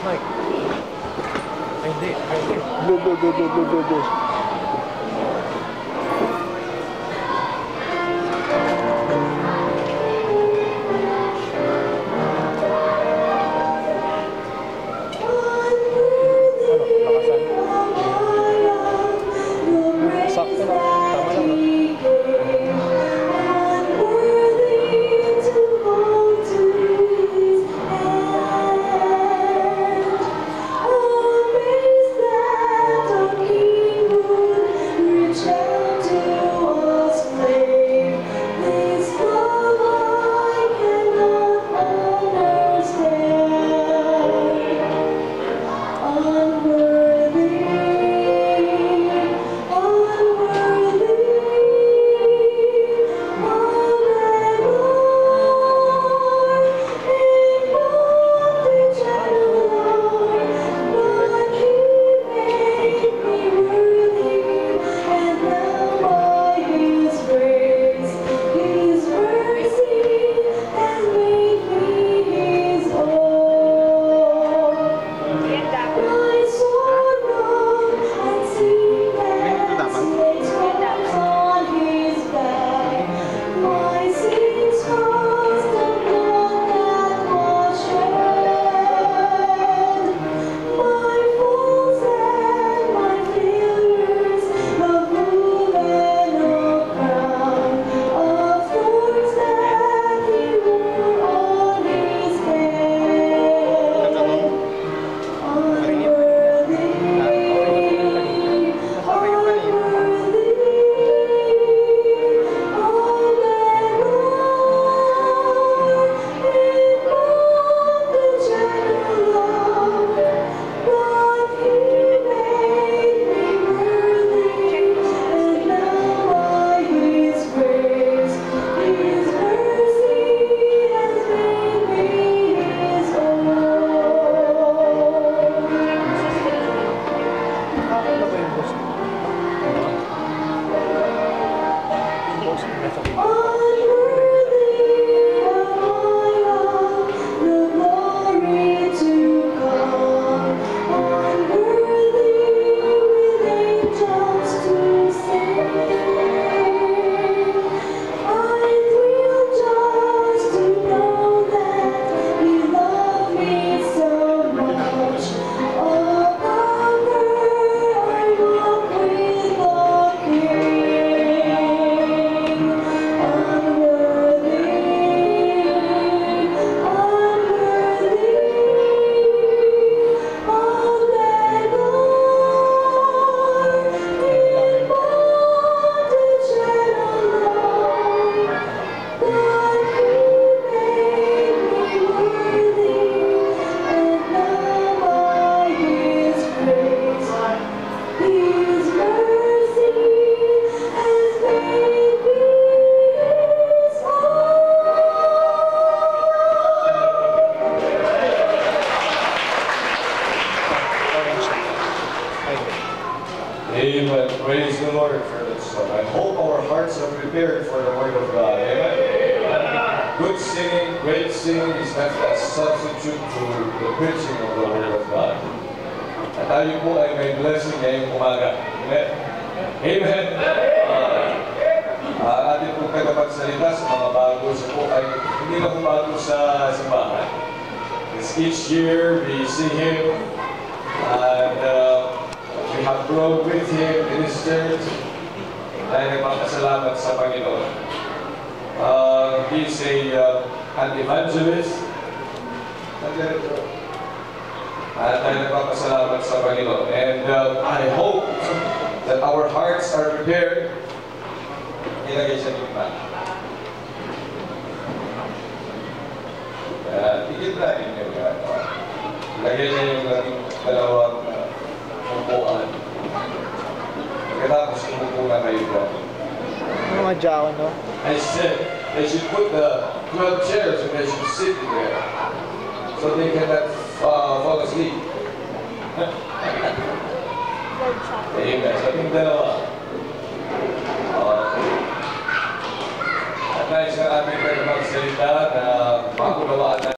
Mike. Ay, hindi. Blue, blue, blue, blue, blue, blue, blue. Sakto lang. Tama lang, no? Amen. Praise the Lord for this song. I hope our hearts are prepared for the Word of God. Amen. Good singing, great singing is not a substitute to the preaching of the Word of God. At tayo po ay may blessing ngayong umaga. Amen. Amen. Atin po tagapagsalita sa mga bago sa po ay hindi na po bago sa simbahan. Each year we see Him and we have grown with Him in His church. Dahil nagpapasalamat sa Panginoon. He's an evangelist. At dahil nagpapasalamat sa Panginoon. And I hope that our hearts are prepared. Ilagay siya ng iba. Tigil na rin yung ilagay niya yung ating dalawang upuan. Pagkatapos umupo na kayo dyan. Ano mga Jawa, no? I said they should put the 12 chairs and they should sit there so they cannot fall asleep. Amen. Sa ating dalawa. At nais na aming magsalita na makulawaan na